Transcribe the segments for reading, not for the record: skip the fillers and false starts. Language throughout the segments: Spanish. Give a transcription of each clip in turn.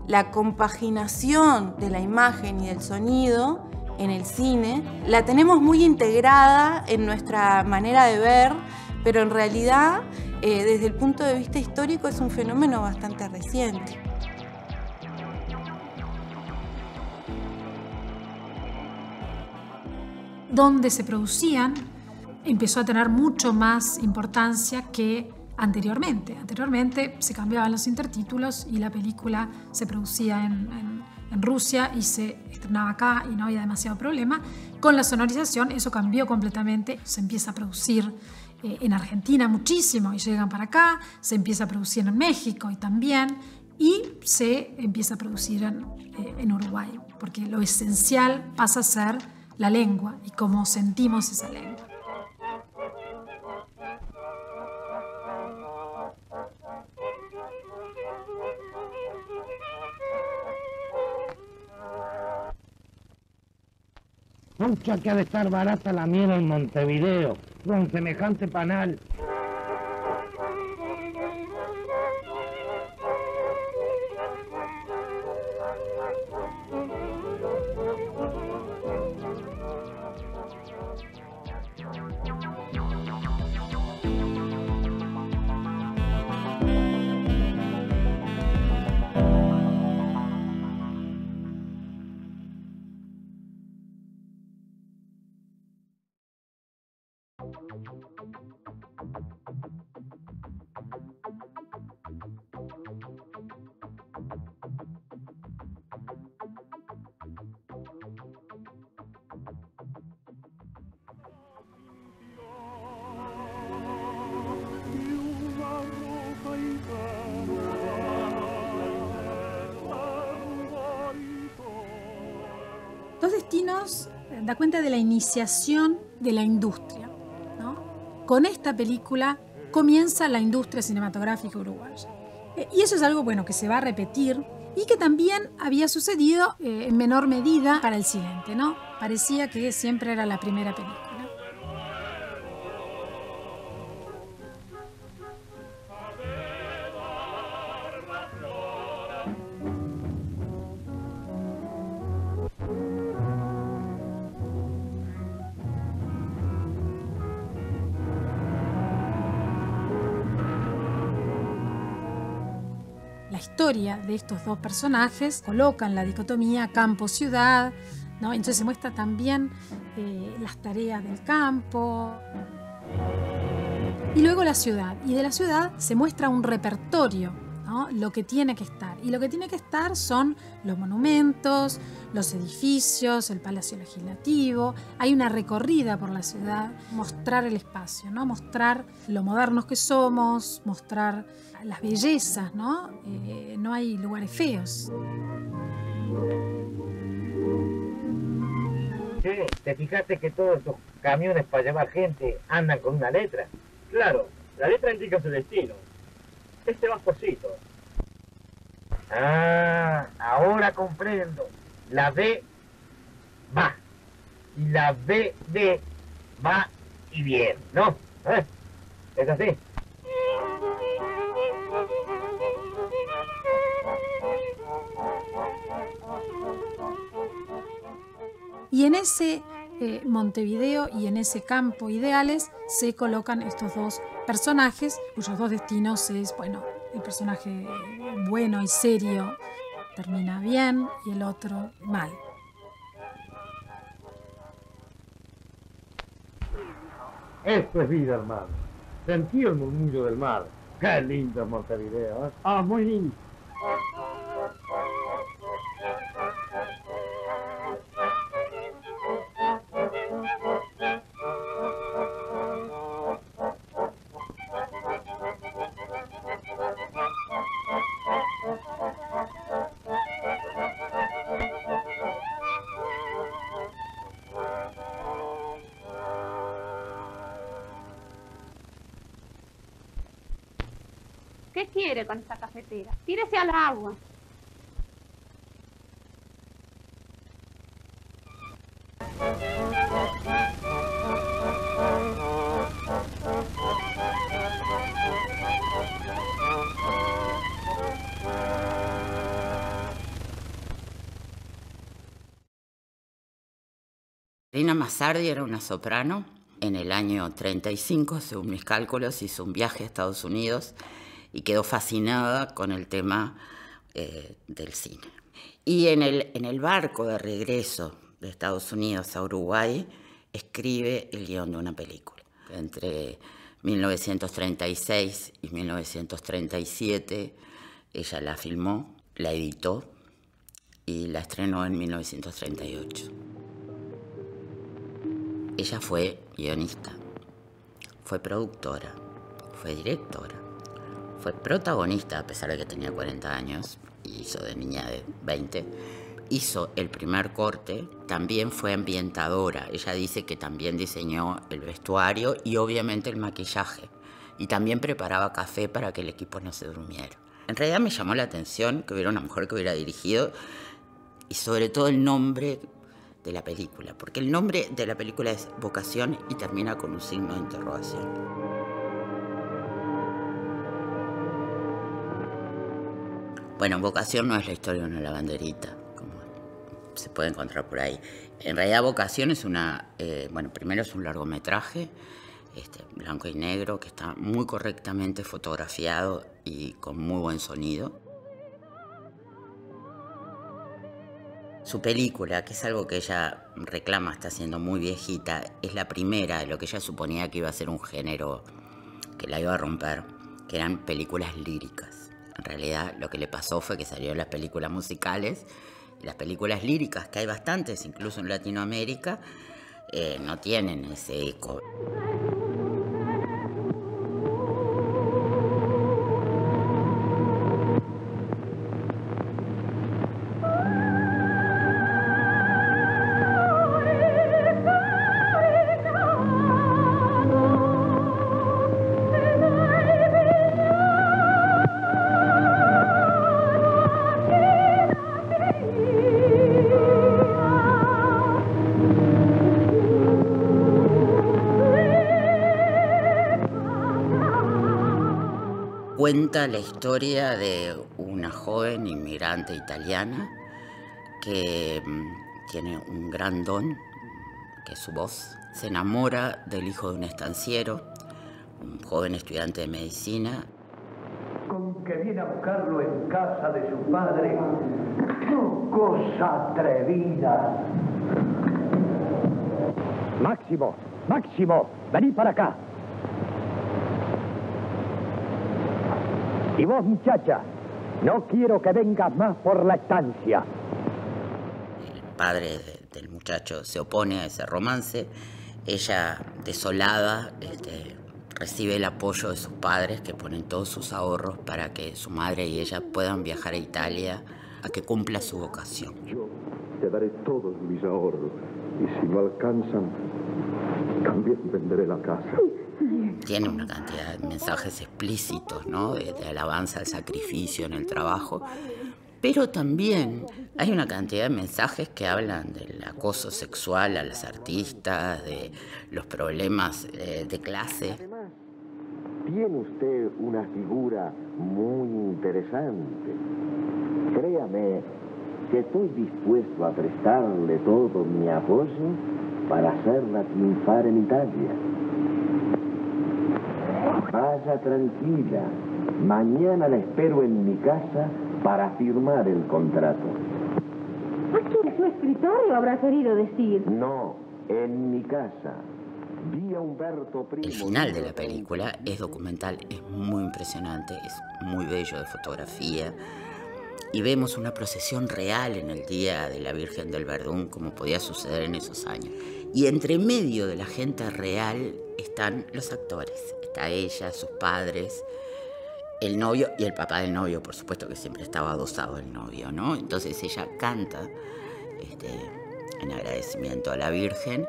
La compaginación de la imagen y del sonido en el cine la tenemos muy integrada en nuestra manera de ver, pero en realidad, desde el punto de vista histórico, es un fenómeno bastante reciente. Donde se producían empezó a tener mucho más importancia que anteriormente. Anteriormente se cambiaban los intertítulos y la película se producía en Rusia y se estrenaba acá y no había demasiado problema. Con la sonorización eso cambió completamente. Se empieza a producir en Argentina muchísimo y llegan para acá. Se empieza a producir en México y también. Y se empieza a producir en Uruguay, porque lo esencial pasa a ser la lengua y cómo sentimos esa lengua. Pucha, que ha de estar barata la miel en Montevideo, con semejante panal. Dos destinos da cuenta de la iniciación de la industria, ¿no? Con esta película comienza la industria cinematográfica uruguaya. Y eso es algo bueno que se va a repetir y que también había sucedido en menor medida para El Silente, ¿no? Parecía que siempre era la primera película. La historia de estos dos personajes colocan la dicotomía campo-ciudad, ¿no? Entonces se muestra también las tareas del campo y luego la ciudad. Y de la ciudad se muestra un repertorio, ¿no? Lo que tiene que estar. Y lo que tiene que estar son los monumentos, los edificios, el Palacio Legislativo. Hay una recorrida por la ciudad, mostrar el espacio, ¿no? Mostrar lo modernos que somos, mostrar las bellezas, ¿no? No hay lugares feos. Che, ¿te fijaste que todos estos camiones para llevar gente andan con una letra? Claro, la letra indica su destino. Este vascocito. Ah, ahora comprendo. La B va. Y la B de va y viene, ¿no? ¿Es así? Y en ese Montevideo y en ese campo ideales se colocan estos dos personajes cuyos dos destinos es, bueno, el personaje bueno y serio termina bien y el otro mal. Esto es vida, hermano. Sentí el murmullo del mar. Qué lindo es Montevideo, ¿eh? Ah, muy lindo. ¿Qué quiere con esta cafetera? Tírese al agua. Rina Mazzardi era una soprano. En el año 35, según mis cálculos, hizo un viaje a Estados Unidos y quedó fascinada con el tema del cine. Y en el barco de regreso de Estados Unidos a Uruguay, escribe el guión de una película. Entre 1936 y 1937, ella la filmó, la editó y la estrenó en 1938. Ella fue guionista, fue productora, fue directora, fue protagonista a pesar de que tenía 40 años, y hizo de niña de 20. Hizo el primer corte, también fue ambientadora. Ella dice que también diseñó el vestuario y obviamente el maquillaje. Y también preparaba café para que el equipo no se durmiera. En realidad me llamó la atención que hubiera una mujer que hubiera dirigido y sobre todo el nombre de la película, porque el nombre de la película es Vocación y termina con un signo de interrogación. Bueno, Vocación no es la historia de una lavanderita, como se puede encontrar por ahí. En realidad Vocación es primero es un largometraje, blanco y negro, que está muy correctamente fotografiado y con muy buen sonido. Su película, que es algo que ella reclama, está siendo muy viejita, es la primera de lo que ella suponía que iba a ser un género que la iba a romper, que eran películas líricas. En realidad lo que le pasó fue que salieron las películas musicales y las películas líricas, que hay bastantes, incluso en Latinoamérica, no tienen ese eco. Cuenta la historia de una joven inmigrante italiana que tiene un gran don, que es su voz. Se enamora del hijo de un estanciero, un joven estudiante de medicina. Con que viene a buscarlo en casa de su padre. ¡Cosa atrevida! Máximo, Máximo, vení para acá. Y vos, muchacha, no quiero que vengas más por la estancia. El padre del muchacho se opone a ese romance. Ella, desolada, recibe el apoyo de sus padres, que ponen todos sus ahorros para que su madre y ella puedan viajar a Italia a que cumpla su vocación. Yo te daré todos mis ahorros y si no alcanzan, también venderé la casa. Tiene una cantidad de mensajes explícitos, ¿no? De alabanza al sacrificio en el trabajo, pero también hay una cantidad de mensajes que hablan del acoso sexual a las artistas, de los problemas de clase. Además, tiene usted una figura muy interesante. Créame que estoy dispuesto a prestarle todo mi apoyo para hacerla triunfar en Italia. Vaya tranquila. Mañana la espero en mi casa para firmar el contrato. ¿Aquí en su escritorio habrá querido decir? No, en mi casa. Vi a Humberto Primo. El final de la película es documental, es muy impresionante, es muy bello de fotografía. Y vemos una procesión real en el Día de la Virgen del Verdún, como podía suceder en esos años. Y entre medio de la gente real están los actores. Está ella, sus padres, el novio y el papá del novio, por supuesto que siempre estaba adosado el novio, ¿no? Entonces ella canta en agradecimiento a la Virgen.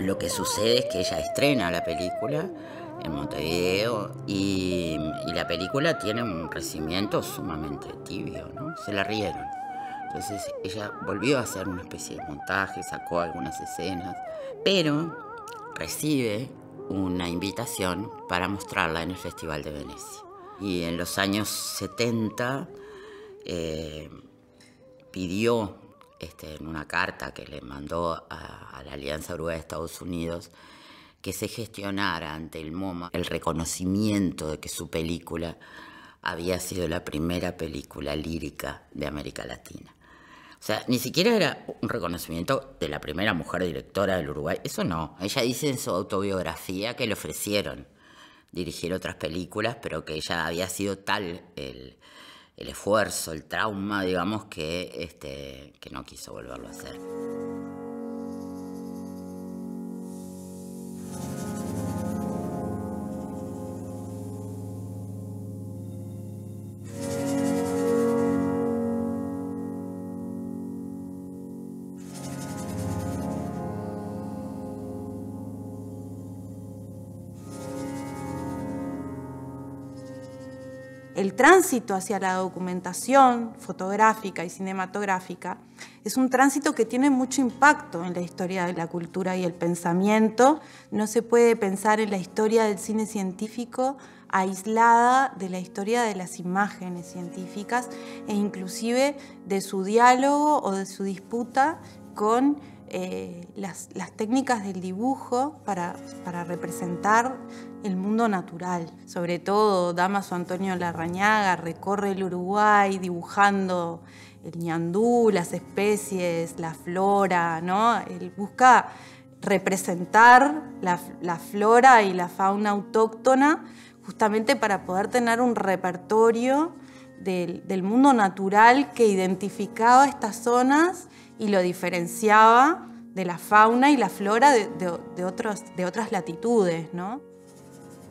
Lo que sucede es que ella estrena la película en Montevideo y la película tiene un recibimiento sumamente tibio, ¿no? Se la rieron. Entonces ella volvió a hacer una especie de montaje, sacó algunas escenas, pero recibe una invitación para mostrarla en el Festival de Venecia. Y en los años 70 pidió en una carta que le mandó a la Alianza Uruguay de Estados Unidos que se gestionara ante el MoMA el reconocimiento de que su película había sido la primera película lírica de América Latina. O sea, ni siquiera era un reconocimiento de la primera mujer directora del Uruguay. Eso no. Ella dice en su autobiografía que le ofrecieron dirigir otras películas, pero que ella había sido tal el esfuerzo, el trauma, digamos, que no quiso volverlo a hacer. El tránsito hacia la documentación fotográfica y cinematográfica es un tránsito que tiene mucho impacto en la historia de la cultura y el pensamiento. No se puede pensar en la historia del cine científico aislada de la historia de las imágenes científicas e inclusive de su diálogo o de su disputa con las técnicas del dibujo para representar el mundo natural. Sobre todo, Dámaso Antonio Larrañaga recorre el Uruguay dibujando el ñandú, las especies, la flora, ¿no? Él busca representar la flora y la fauna autóctona justamente para poder tener un repertorio del mundo natural que identificaba estas zonas y lo diferenciaba de la fauna y la flora de otras latitudes, ¿no?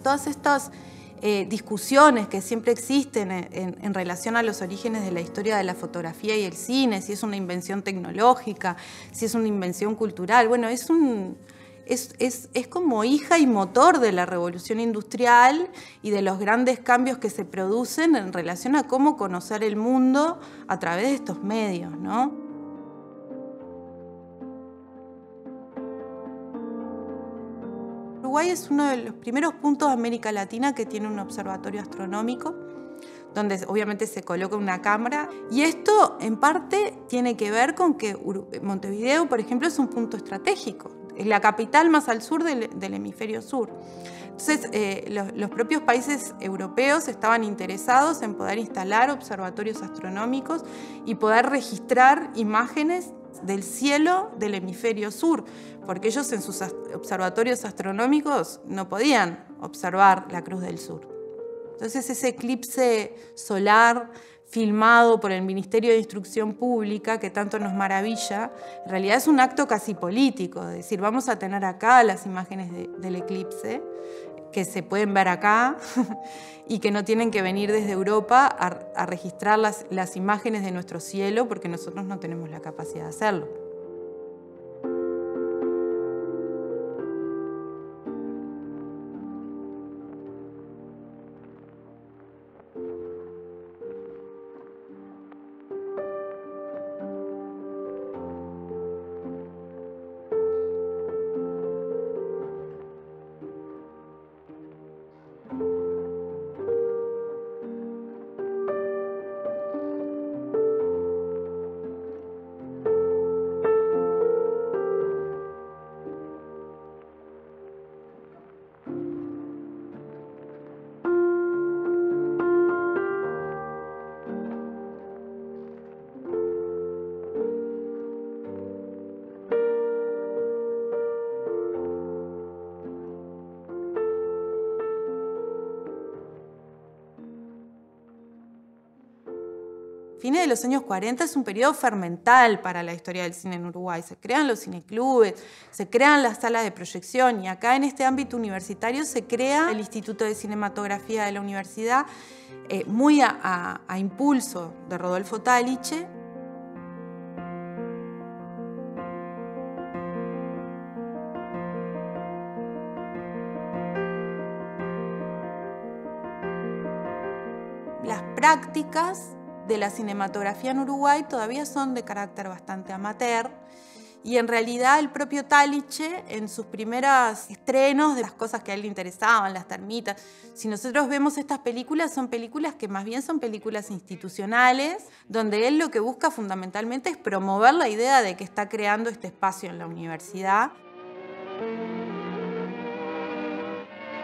Todas estas discusiones que siempre existen en relación a los orígenes de la historia de la fotografía y el cine, si es una invención tecnológica, si es una invención cultural, bueno, es como hija y motor de la revolución industrial y de los grandes cambios que se producen en relación a cómo conocer el mundo a través de estos medios, ¿no? Uruguay es uno de los primeros puntos de América Latina que tiene un observatorio astronómico, donde obviamente se coloca una cámara. Y esto, en parte, tiene que ver con que Montevideo, por ejemplo, es un punto estratégico. Es la capital más al sur del hemisferio sur. Entonces, los propios países europeos estaban interesados en poder instalar observatorios astronómicos y poder registrar imágenes del cielo del hemisferio sur, porque ellos en sus observatorios astronómicos no podían observar la Cruz del Sur. Entonces ese eclipse solar filmado por el Ministerio de Instrucción Pública, que tanto nos maravilla, en realidad es un acto casi político, es decir, vamos a tener acá las imágenes del eclipse, que se pueden ver acá y que no tienen que venir desde Europa a registrar las imágenes de nuestro cielo porque nosotros no tenemos la capacidad de hacerlo. Fines de los años 40 es un periodo fermental para la historia del cine en Uruguay. Se crean los cineclubes, se crean las salas de proyección y acá en este ámbito universitario se crea el Instituto de Cinematografía de la Universidad, muy a impulso de Rodolfo Taliche. prácticas de la cinematografía en Uruguay todavía son de carácter bastante amateur. Y en realidad el propio Taliche, en sus primeros estrenos de las cosas que a él le interesaban, las termitas, si nosotros vemos estas películas, son películas que más bien son películas institucionales, donde él lo que busca fundamentalmente es promover la idea de que está creando este espacio en la universidad.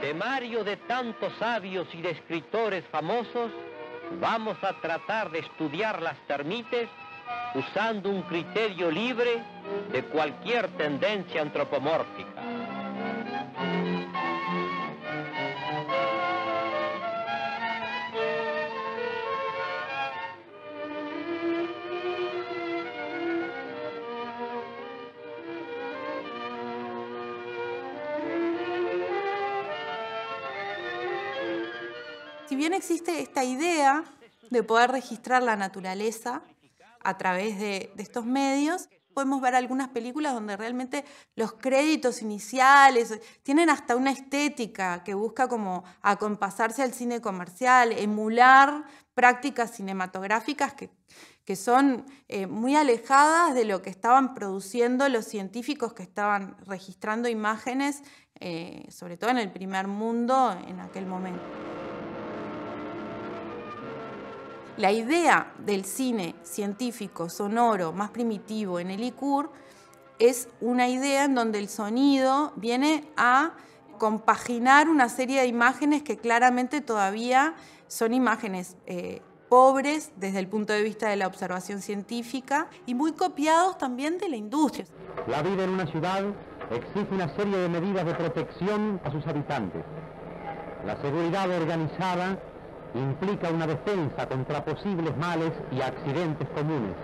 Temario de tantos sabios y de escritores famosos, vamos a tratar de estudiar las termites usando un criterio libre de cualquier tendencia antropomórfica. Si bien existe esta idea de poder registrar la naturaleza a través de estos medios, podemos ver algunas películas donde realmente los créditos iniciales tienen hasta una estética que busca como acompasarse al cine comercial, emular prácticas cinematográficas que son muy alejadas de lo que estaban produciendo los científicos que estaban registrando imágenes, sobre todo en el primer mundo en aquel momento. La idea del cine científico, sonoro, más primitivo en el ICUR es una idea en donde el sonido viene a compaginar una serie de imágenes que claramente todavía son imágenes pobres desde el punto de vista de la observación científica y muy copiados también de la industria. La vida en una ciudad exige una serie de medidas de protección a sus habitantes. La seguridad organizada implica una defensa contra posibles males y accidentes comunes.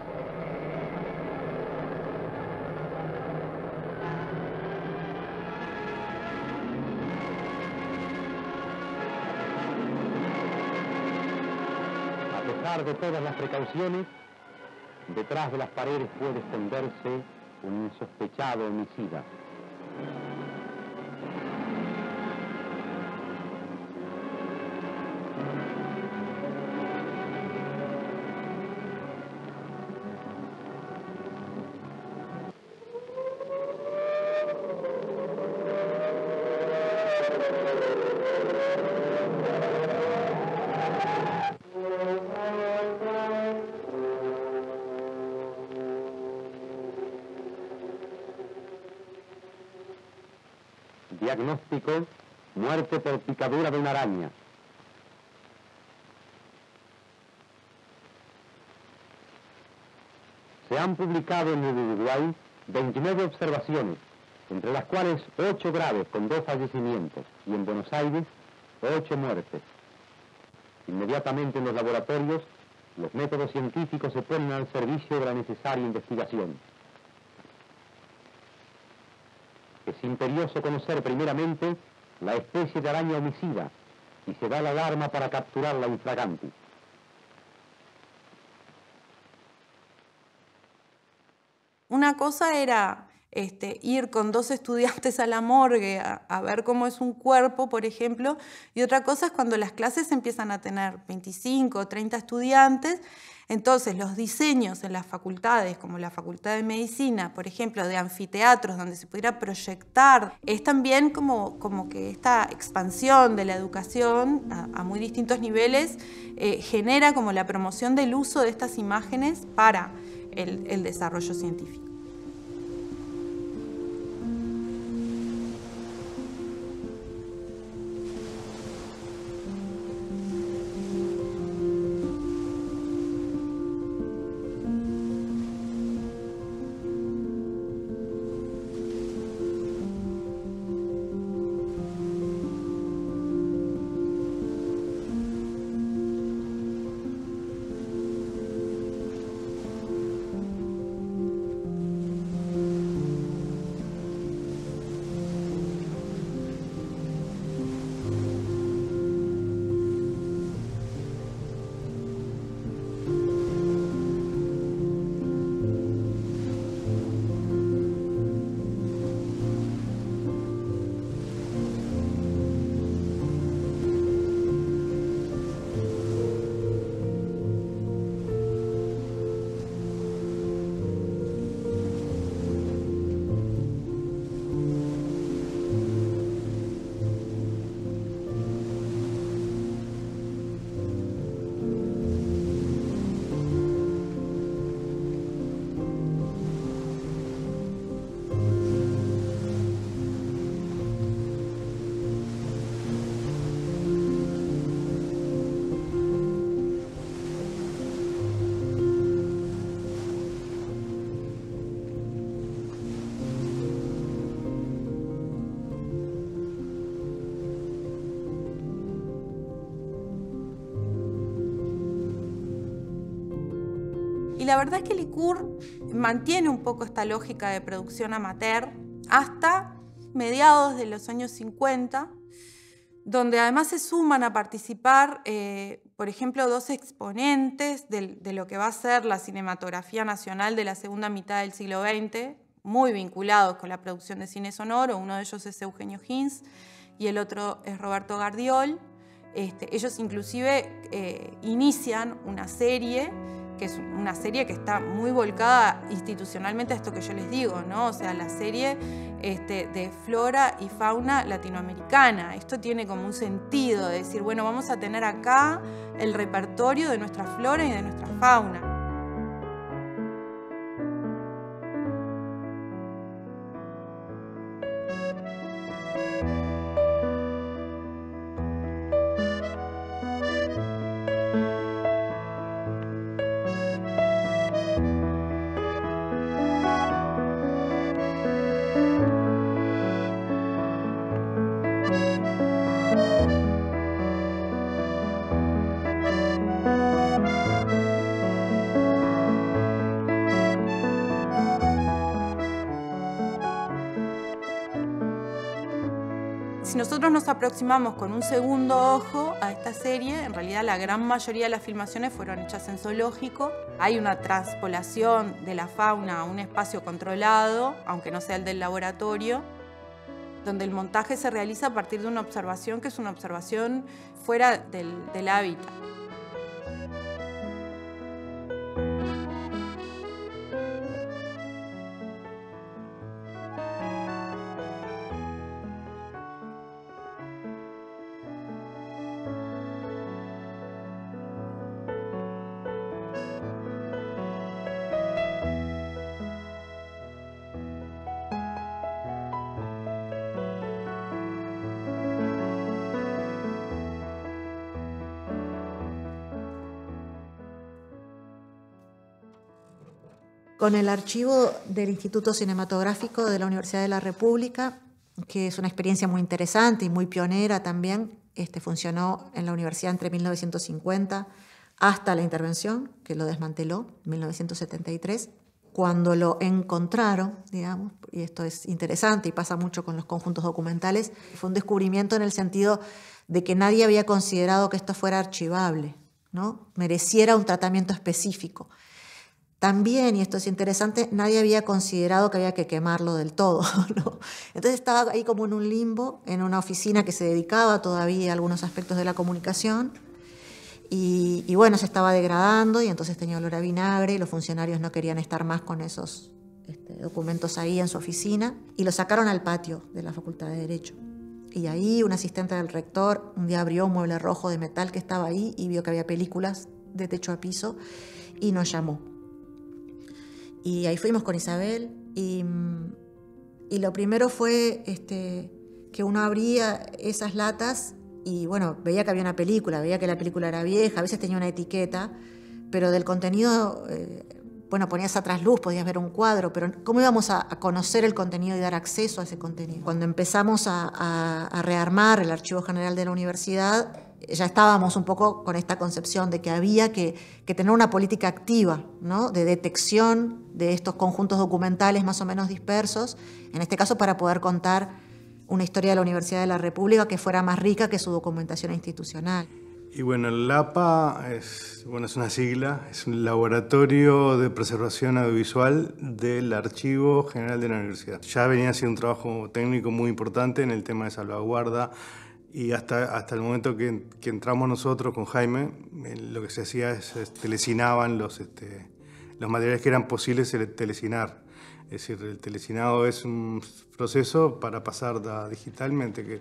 A pesar de todas las precauciones, detrás de las paredes puede esconderse un insospechado homicida. Diagnóstico: muerte por picadura de una araña. Se han publicado en el Uruguay 29 observaciones, entre las cuales 8 graves con 2 fallecimientos, y en Buenos Aires 8 muertes. Inmediatamente en los laboratorios, los métodos científicos se ponen al servicio de la necesaria investigación. Es imperioso conocer primeramente la especie de araña homicida y se da la alarma para capturarla infraganti. Una cosa era ir con 2 estudiantes a la morgue a ver cómo es un cuerpo, por ejemplo, y otra cosa es cuando las clases empiezan a tener 25 o 30 estudiantes. Entonces, los diseños en las facultades, como la Facultad de Medicina, por ejemplo, de anfiteatros donde se pudiera proyectar, es también como que esta expansión de la educación a muy distintos niveles genera como la promoción del uso de estas imágenes para el desarrollo científico. la verdad es que Licur mantiene un poco esta lógica de producción amateur hasta mediados de los años 50, donde además se suman a participar, por ejemplo, 2 exponentes de lo que va a ser la cinematografía nacional de la segunda mitad del siglo XX, muy vinculados con la producción de cine sonoro. Uno de ellos es Eugenio Gins y el otro es Roberto Gardiol. Ellos inclusive inician una serie, que es una serie que está muy volcada institucionalmente a esto que yo les digo, ¿no? O sea, la serie de flora y fauna latinoamericana. Esto tiene como un sentido de decir, bueno, vamos a tener acá el repertorio de nuestra flora y de nuestra fauna. Si nosotros nos aproximamos con un segundo ojo a esta serie, en realidad la gran mayoría de las filmaciones fueron hechas en zoológico. Hay una transpolación de la fauna a un espacio controlado, aunque no sea el del laboratorio, donde el montaje se realiza a partir de una observación que es una observación fuera del hábitat. Con el archivo del Instituto Cinematográfico de la Universidad de la República, que es una experiencia muy interesante y muy pionera también. Funcionó en la universidad entre 1950 hasta la intervención, que lo desmanteló en 1973. Cuando lo encontraron, digamos, y esto es interesante y pasa mucho con los conjuntos documentales, fue un descubrimiento en el sentido de que nadie había considerado que esto fuera archivable, ¿no? Mereciera un tratamiento específico. También, y esto es interesante, nadie había considerado que había que quemarlo del todo, ¿no? Entonces estaba ahí como en un limbo, en una oficina que se dedicaba todavía a algunos aspectos de la comunicación, y bueno, se estaba degradando y entonces tenía olor a vinagre y los funcionarios no querían estar más con esos documentos ahí en su oficina y lo sacaron al patio de la Facultad de Derecho. Y ahí un asistente del rector un día abrió un mueble rojo de metal que estaba ahí y vio que había películas de techo a piso y nos llamó. Y ahí fuimos con Isabel y lo primero fue que uno abría esas latas y bueno, veía que había una película, veía que la película era vieja, a veces tenía una etiqueta, pero del contenido, bueno, ponías a trasluz, podías ver un cuadro, pero ¿cómo íbamos a conocer el contenido y dar acceso a ese contenido? Cuando empezamos a rearmar el Archivo General de la Universidad, ya estábamos un poco con esta concepción de que había que tener una política activa, ¿no? De detección de estos conjuntos documentales más o menos dispersos, en este caso para poder contar una historia de la Universidad de la República que fuera más rica que su documentación institucional. Y bueno, el LAPA es una sigla, es un laboratorio de preservación audiovisual del Archivo General de la Universidad. Ya venía haciendo un trabajo técnico muy importante en el tema de salvaguarda y hasta el momento que entramos nosotros con Jaime, lo que se hacía es telecinaban los materiales que eran posibles telecinar. Es decir, el telecinado es un proceso para pasar digitalmente, que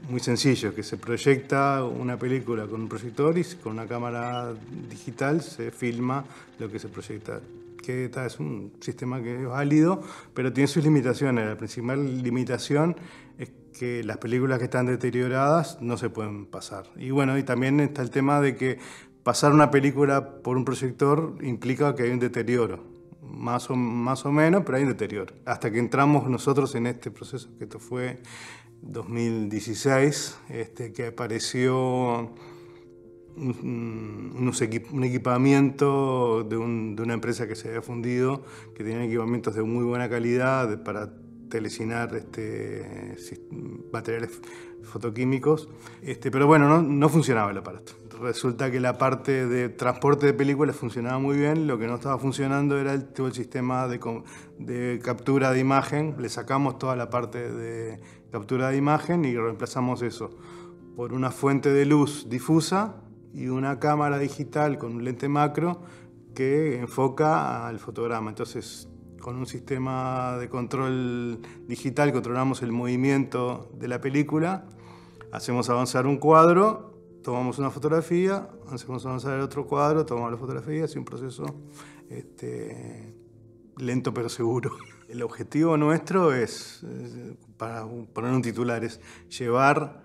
muy sencillo, que se proyecta una película con un proyector y con una cámara digital se filma lo que se proyecta. Que es un sistema que es válido, pero tiene sus limitaciones. La principal limitación es que las películas que están deterioradas no se pueden pasar. Y bueno, y también está el tema de que pasar una película por un proyector implica que hay un deterioro. Más o menos, pero hay un deterioro. Hasta que entramos nosotros en este proceso, que esto fue 2016, que apareció un equipamiento de una empresa que se había fundido, que tenía equipamientos de muy buena calidad para telecinar materiales fotoquímicos, pero bueno, no funcionaba el aparato. Resulta que la parte de transporte de películas funcionaba muy bien, lo que no estaba funcionando era todo el sistema de captura de imagen. Le sacamos toda la parte de captura de imagen y reemplazamos eso por una fuente de luz difusa y una cámara digital con un lente macro que enfoca al fotograma. Entonces, con un sistema de control digital controlamos el movimiento de la película, hacemos avanzar un cuadro, tomamos una fotografía, hacemos avanzar el otro cuadro, tomamos la fotografía, es un proceso lento pero seguro. El objetivo nuestro es, para poner un titular, es llevar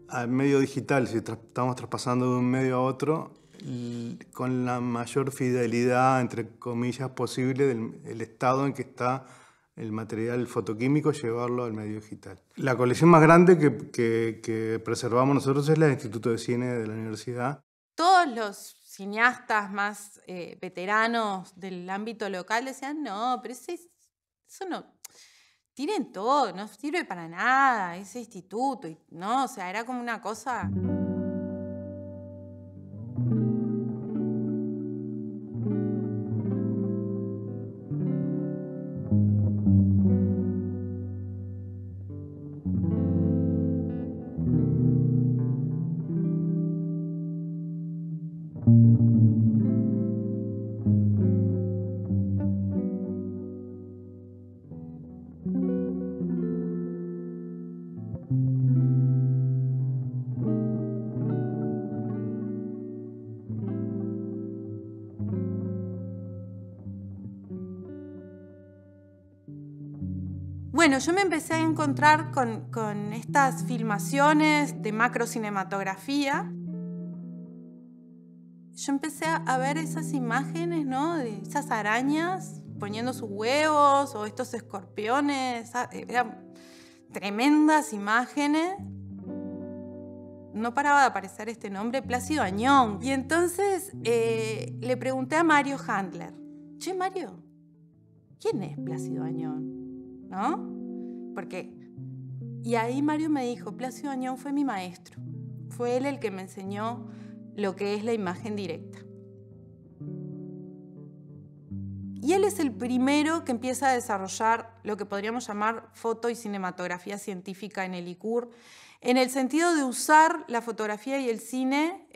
al medio digital, si estamos traspasando de un medio a otro, con la mayor fidelidad, entre comillas, posible del estado en que está el material fotoquímico, llevarlo al medio digital. La colección más grande que preservamos nosotros es la del Instituto de Cine de la Universidad. Todos los cineastas más veteranos del ámbito local decían, no, pero eso no, tiren todo, no sirve para nada, ese instituto, ¿no? O sea, era como una cosa... Bueno, yo me empecé a encontrar con estas filmaciones de macrocinematografía. Yo empecé a ver esas imágenes, ¿no? De esas arañas poniendo sus huevos o estos escorpiones. Eran tremendas imágenes. No paraba de aparecer este nombre, Plácido Añón. Y entonces le pregunté a Mario Handler, che, Mario, ¿quién es Plácido Añón? ¿No? Y ahí Mario me dijo, Plácido Añón fue mi maestro. Fue él el que me enseñó lo que es la imagen directa. Y él es el primero que empieza a desarrollar lo que podríamos llamar foto y cinematografía científica en el ICUR, en el sentido de usar la fotografía y el cine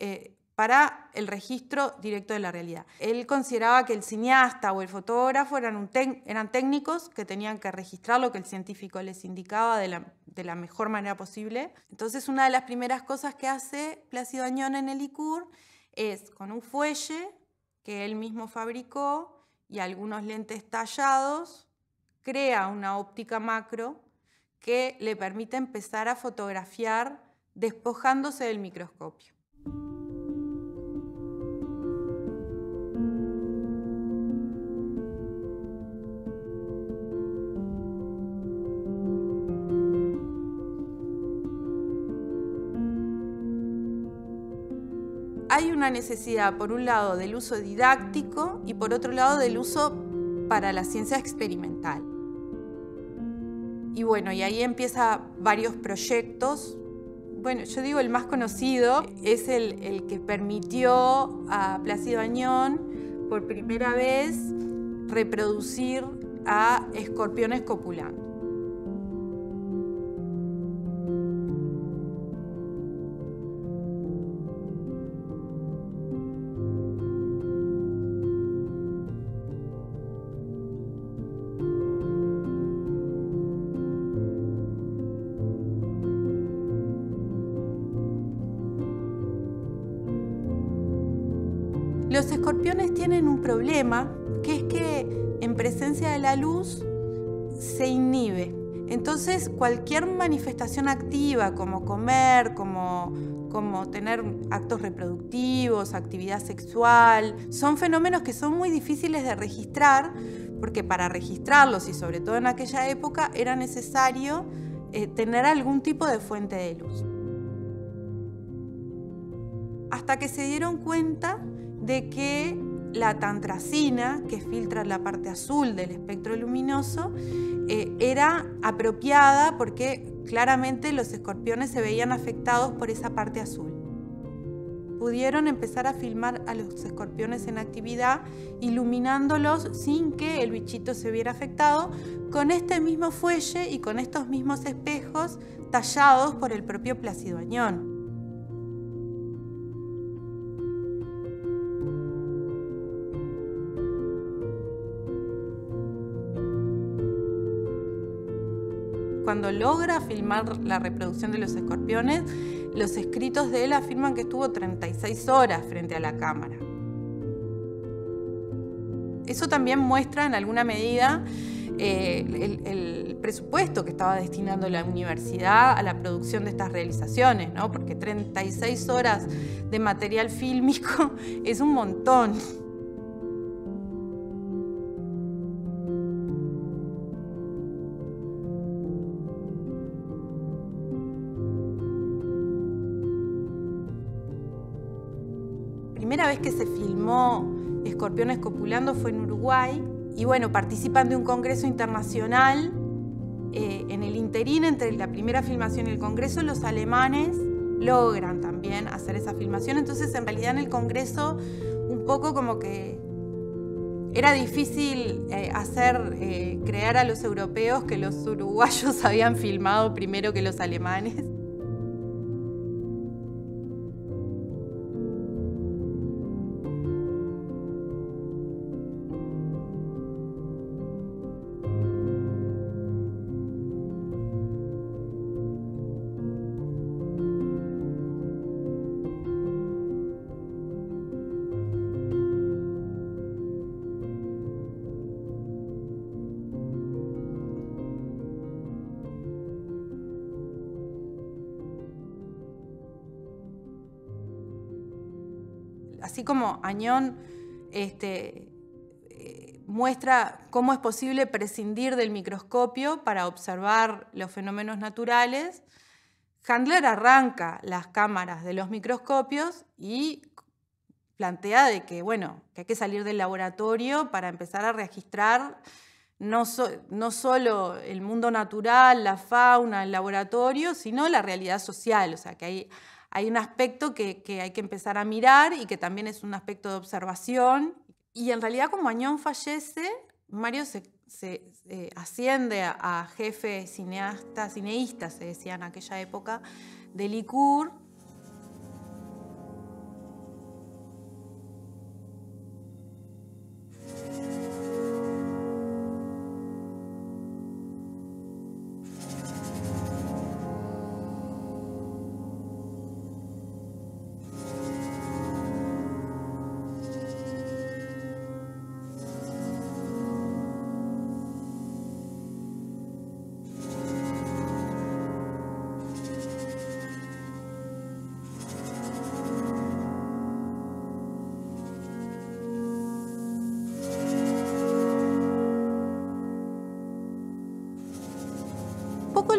para el registro directo de la realidad. Él consideraba que el cineasta o el fotógrafo eran técnicos que tenían que registrar lo que el científico les indicaba de la mejor manera posible. Entonces, una de las primeras cosas que hace Plácido Añón en el ICUR es, con un fuelle que él mismo fabricó y algunos lentes tallados, crea una óptica macro que le permite empezar a fotografiar despojándose del microscopio. Hay una necesidad, por un lado, del uso didáctico y por otro lado, del uso para la ciencia experimental. Y bueno, y ahí empiezan varios proyectos. Bueno, yo digo el más conocido es el que permitió a Plácido Añón por primera vez reproducir a escorpiones copulando. Los escorpiones tienen un problema, que es que en presencia de la luz se inhibe. Entonces, cualquier manifestación activa, como comer, como tener actos reproductivos, actividad sexual, son fenómenos que son muy difíciles de registrar, porque para registrarlos, y sobre todo en aquella época, era necesario tener algún tipo de fuente de luz. Hasta hasta que se dieron cuenta de que la tantracina, que filtra la parte azul del espectro luminoso, era apropiada porque claramente los escorpiones se veían afectados por esa parte azul. Pudieron empezar a filmar a los escorpiones en actividad, iluminándolos sin que el bichito se viera afectado, con este mismo fuelle y con estos mismos espejos tallados por el propio Plácido Añón. Cuando logra filmar la reproducción de los escorpiones, los escritos de él afirman que estuvo 36 horas frente a la cámara. Eso también muestra en alguna medida el presupuesto que estaba destinando la universidad a la producción de estas realizaciones, ¿no? Porque 36 horas de material fílmico es un montón. La primera vez que se filmó escorpiones copulando fue en Uruguay y bueno, participan de un congreso internacional. En el interín entre la primera filmación y el congreso, los alemanes logran también hacer esa filmación. Entonces, en realidad, en el congreso, un poco como que era difícil creer a los europeos que los uruguayos habían filmado primero que los alemanes. Así como Añón muestra cómo es posible prescindir del microscopio para observar los fenómenos naturales, Handler arranca las cámaras de los microscopios y plantea de que, bueno, que hay que salir del laboratorio para empezar a registrar no solo el mundo natural, la fauna, el laboratorio, sino la realidad social. O sea, que hay un aspecto que hay que empezar a mirar y que también es un aspecto de observación. Y en realidad, como Añón fallece, Mario se asciende a jefe cineísta, se decía en aquella época, de Licur.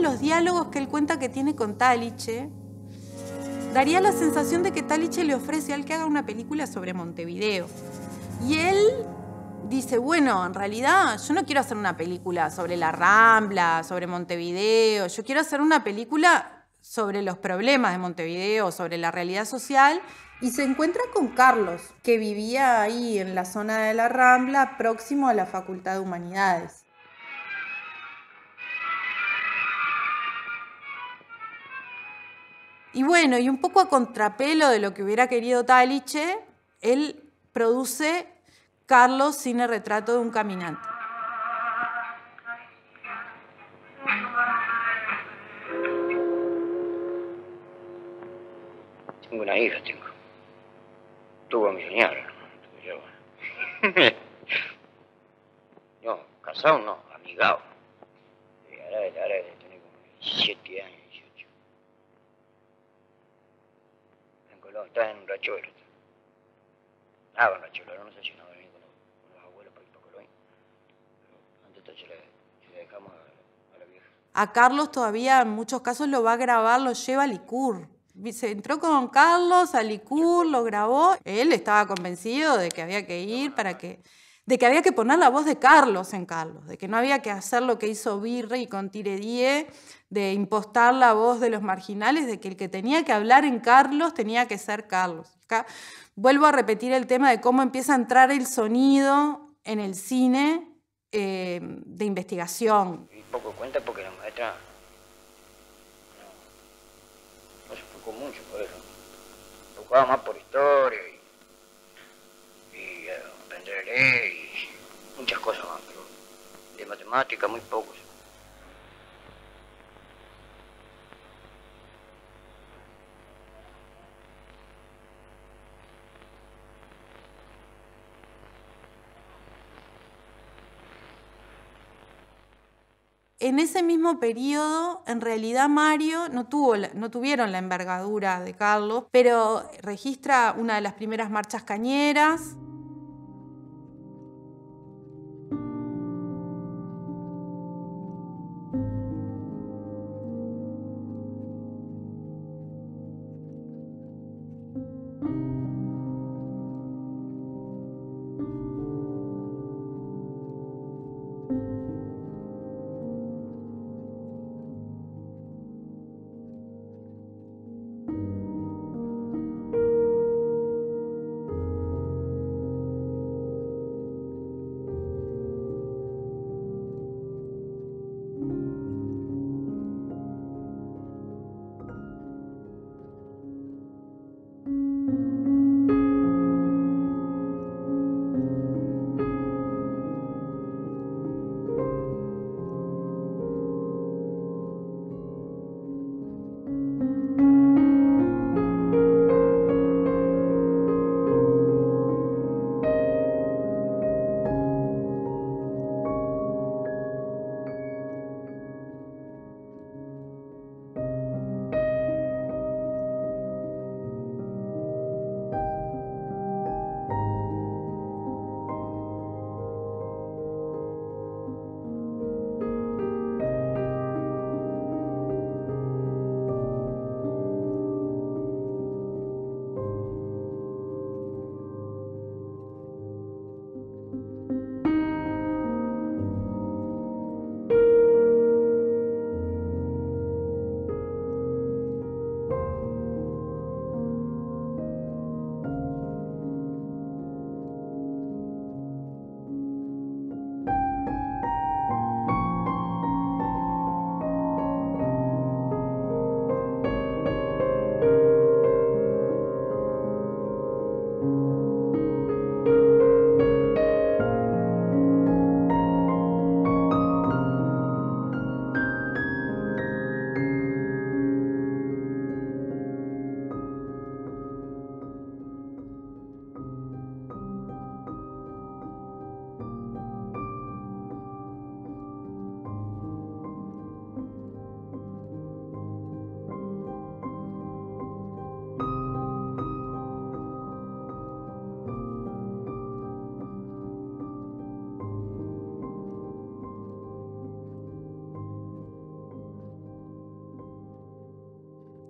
Los diálogos que él cuenta que tiene con Taliche, daría la sensación de que Taliche le ofrece a él que haga una película sobre Montevideo. Y él dice, bueno, en realidad yo no quiero hacer una película sobre la Rambla, sobre Montevideo, yo quiero hacer una película sobre los problemas de Montevideo, sobre la realidad social. Y se encuentra con Carlos, que vivía ahí en la zona de la Rambla, próximo a la Facultad de Humanidades. Y bueno, y un poco a contrapelo de lo que hubiera querido Taliche, él produce Carlos, cine retrato de un caminante. Tengo una hija, tuvo mi señora, no, casado no, amigado. Ahora de tener como 17 años. Está en Rachuelo. En Rachuelo, no sé si no va a venir con los abuelos para ir para Colón. Pero antes se la dejamos a la vieja. A Carlos todavía en muchos casos lo va a grabar, lo lleva a Licur. Se entró con Carlos a Licur, lo grabó. Él estaba convencido de que había que ir de que había que poner la voz de Carlos en Carlos, de que no había que hacer lo que hizo Virrey con Tiredié, de impostar la voz de los marginales, de que el que tenía que hablar en Carlos tenía que ser Carlos. Acá vuelvo a repetir el tema de cómo empieza a entrar el sonido en el cine de investigación. Y poco cuenta porque la maestra no se enfocó mucho por eso. Se enfocaba más por historia y aprender a leer y muchas cosas más, pero de matemática muy pocos. En ese mismo periodo, en realidad Mario no tuvieron la envergadura de Carlos, pero registra una de las primeras marchas cañeras.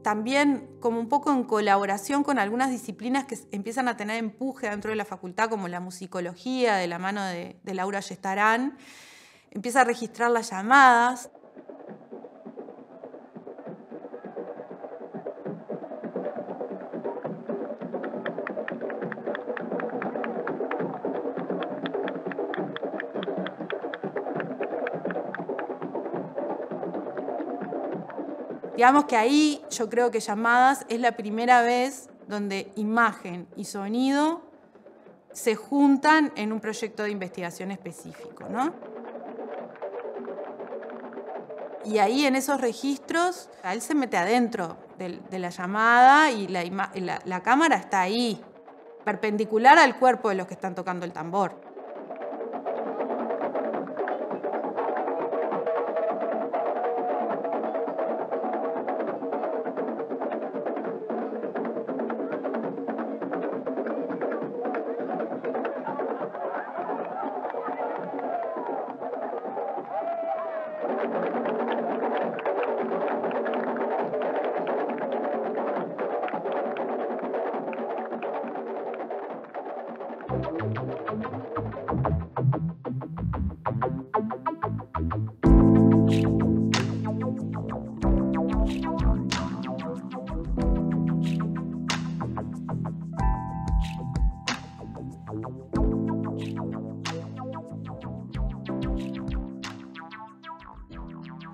También como un poco en colaboración con algunas disciplinas que empiezan a tener empuje dentro de la facultad, como la musicología, de la mano de Laura Gestarán, empieza a registrar las llamadas. Digamos que ahí yo creo que Llamadas es la primera vez donde imagen y sonido se juntan en un proyecto de investigación específico, ¿no? Y ahí en esos registros, él se mete adentro de la llamada y la cámara está ahí, perpendicular al cuerpo de los que están tocando el tambor.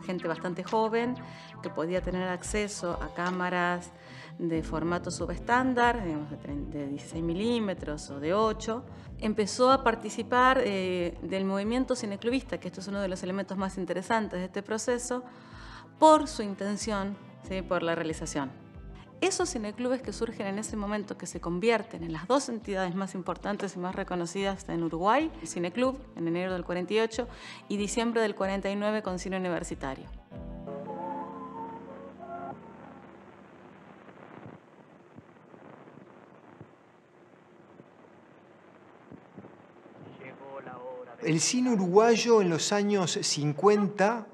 gente bastante joven que podía tener acceso a cámaras de formato subestándar, digamos de 16 milímetros o de 8, empezó a participar del movimiento cineclubista, que esto es uno de los elementos más interesantes de este proceso, por su intención, ¿sí? Por la realización. Esos cineclubes que surgen en ese momento, que se convierten en las dos entidades más importantes y más reconocidas en Uruguay, el Cineclub en enero del 48 y diciembre del 49 con Cine Universitario. El cine uruguayo en los años 50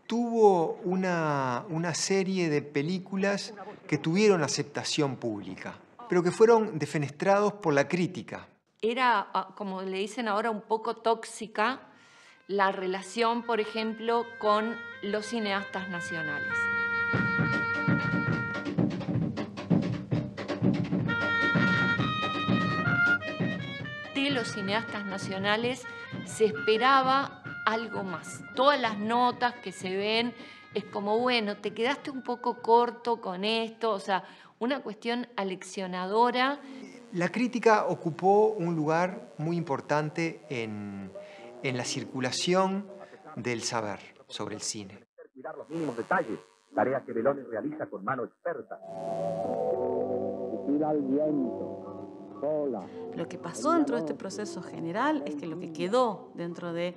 tuvo una serie de películas que tuvieron aceptación pública, pero que fueron defenestrados por la crítica. Era, como le dicen ahora, un poco tóxica la relación, por ejemplo, con los cineastas nacionales. De los cineastas nacionales se esperaba algo más. Todas las notas que se ven es como, bueno, te quedaste un poco corto con esto, o sea, una cuestión aleccionadora. La crítica ocupó un lugar muy importante en la circulación del saber sobre el cine. Cuidar los mínimos detalles, tarea que Beloni realiza con mano experta. Tira al viento. Lo que pasó dentro de este proceso general es que lo que quedó dentro del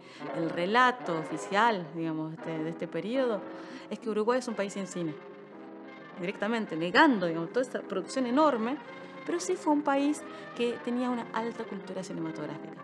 relato oficial, digamos, de este periodo, es que Uruguay es un país sin cine. Directamente, negando, digamos, toda esta producción enorme, pero sí fue un país que tenía una alta cultura cinematográfica.